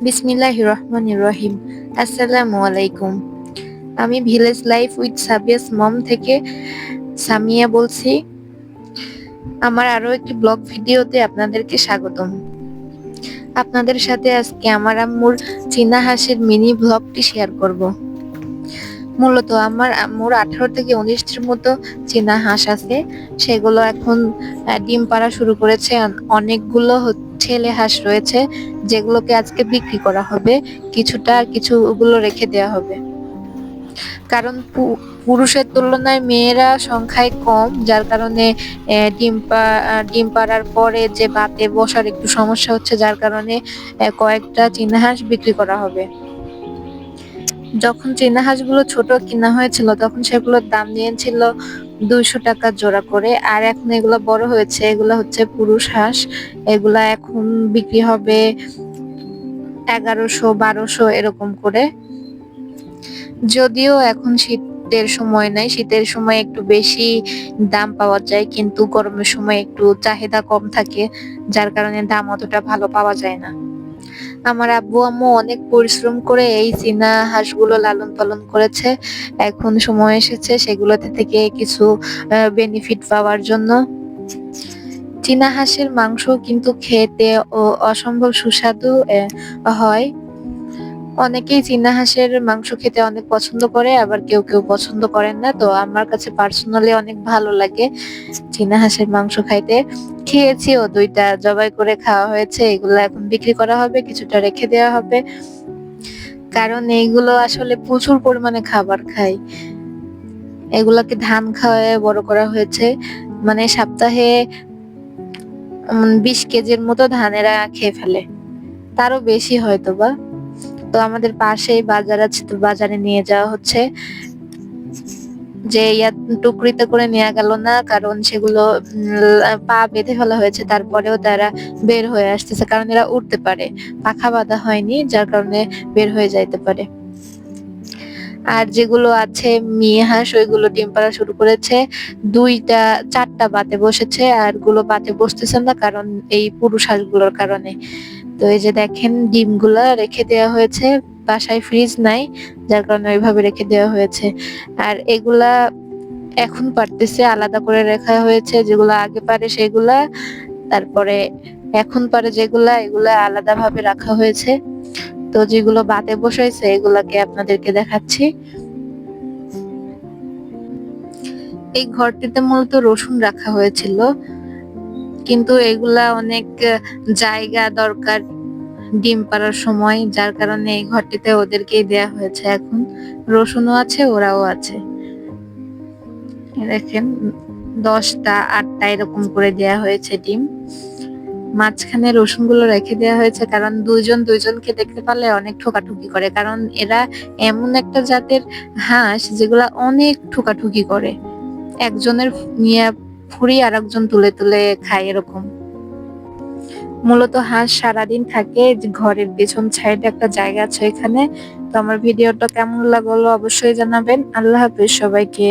বিসমিল্লাহির রহমানির রহিম। আসসালামু আলাইকুম। আমি ভিলেজ লাইফ উইথ সাবিয়াস মম থেকে সামিয়া বলছি। আমার আরো একটি ব্লগ ভিডিওতে আপনাদেরকে স্বাগতম। আপনাদের সাথে আজকে আমার আম্মুর চীনা হাঁসের মিনি ব্লগটি শেয়ার করব। মূলত আমার আম্মুর 18 থেকে 19টির মতো চীনা হাঁস আছে। সেগুলো এখন ডিম পাড়া শুরু করেছে। অনেকগুলো ছেলে হাঁস রয়েছে, যেগুলোকে আজকে বিক্রি করা হবে। কিছুগুলো রেখে দেওয়া হবে, কারণ পুরুষের তুলনায় মেয়েরা সংখ্যায় কম, যার কারণে ডিম পাড়ার পরে যে বাতে বসার একটু সমস্যা হচ্ছে, যার কারণে কয়েকটা চীনা হাঁস বিক্রি করা হবে। যখন চীনা হাঁসগুলো ছোট কিনা হয়েছিল তখন সেগুলোর দাম নিয়েছিল 200 টাকা জোড়া করে, আর এখন এগুলো বড় হয়েছে, এগুলো হচ্ছে পুরুষ হাঁস। এগুলা এখন বিক্রি হবে 1100-1200 এরকম করে। যদিও এখন শীতের সময় নাই, শীতের সময় একটু বেশি দাম পাওয়া যায়, কিন্তু গরমের সময় একটু চাহিদা কম থাকে, যার কারণে দাম অতটা ভালো পাওয়া যায় না। আমার আব্বু আম্মু অনেক পরিশ্রম করে এই চীনা হাঁসগুলো লালন পালন করেছে। এখন সময় এসেছে সেগুলোতে থেকে কিছু বেনিফিট পাওয়ার জন্য। চীনা হাঁসের মাংস কিন্তু খেতে অসম্ভব সুস্বাদু হয়। অনেকেই চীনা হাঁসের মাংস খেতে অনেক পছন্দ করে, আবার কেউ কেউ পছন্দ করেন না। তো আমার কাছে পার্সোনালি অনেক ভালো লাগে চীনা হাঁসের মাংস খাইতে। খেয়েছিও, 2টা জবাই করে খাওয়া হয়েছে। এগুলো এখন বিক্রি করা হবে, কিছুটা রেখে দেওয়া হবে, কারণ এইগুলো আসলে প্রচুর পরিমাণে খাবার খায়। এগুলাকে ধান খাওয়ায় বড় করা হয়েছে, মানে সপ্তাহে 20 কেজির মতো ধান এরা খেয়ে ফেলে, তারও বেশি হয়তোবা। তো আমাদের পাশেই বাজার আছে, তো বাজারে নিয়ে যাওয়া হচ্ছে। যে টুকরিতে করে নেওয়া গেল না, কারণ সেগুলো পা বেঁধে ফেলা হয়েছে, তারপরেও তারা বের হয়ে আসতেছে, কারণ এরা উঠতে পারে, পাখা বাঁধা হয়নি, যার কারণে বের হয়ে যাইতে পারে। আর যেগুলো আছে মেয়ে হাঁস, ওইগুলো ডিম পাড়া শুরু করেছে। 4টা বাতে বসেছে, আর গুলো বাতে বসতেছে না, কারণ এই পুরুষ হাঁসগুলোর কারণে। তো এই যে দেখেন, ডিমগুলা রেখে দেওয়া হয়েছে, বাসায় ফ্রিজ নাই, যার কারণে ওইভাবে রেখে দেওয়া হয়েছে। আর এগুলা এখন পারতেছে, আলাদা করে রাখা হয়েছে। যেগুলো আগে পারে সেগুলা, তারপরে এখন পারে যেগুলা, এগুলা আলাদা ভাবে রাখা হয়েছে। তো যেগুলো বাতে বসাইছে এগুলাকে আপনাদেরকে দেখাচ্ছি। এই ঘরটিতে মূলত রসুন রাখা হয়েছিল, কিন্তু এগুলা অনেক জায়গা দরকার ডিম পাড়ার সময়, যার কারণে এই ঘরটিতে ওদেরকেই দেয়া হয়েছে। এখন রসুনও আছে, ওরাও আছে। দেখেন, 10টা 8টা এরকম করে দেয়া হয়েছে ডিম। মাঝখানে রসুনগুলো রেখে দেওয়া হয়েছে, কারণ দুইজনকে দেখতে পারলে অনেক ঠোকাঠুকি করে, কারণ এরা এমন একটা জাতের হাঁস যেগুলা অনেক ঠোকাঠুকি করে। একজনের নিয়ে ফুরি আর একজন তুলে তুলে খায়, এরকম। মূলত হাঁস সারাদিন থাকে ঘরের পেছন সাইডে একটা জায়গা আছে এখানে। তো আমার ভিডিওটা কেমন লাগলো অবশ্যই জানাবেন। আল্লাহ হাফেজ সবাইকে।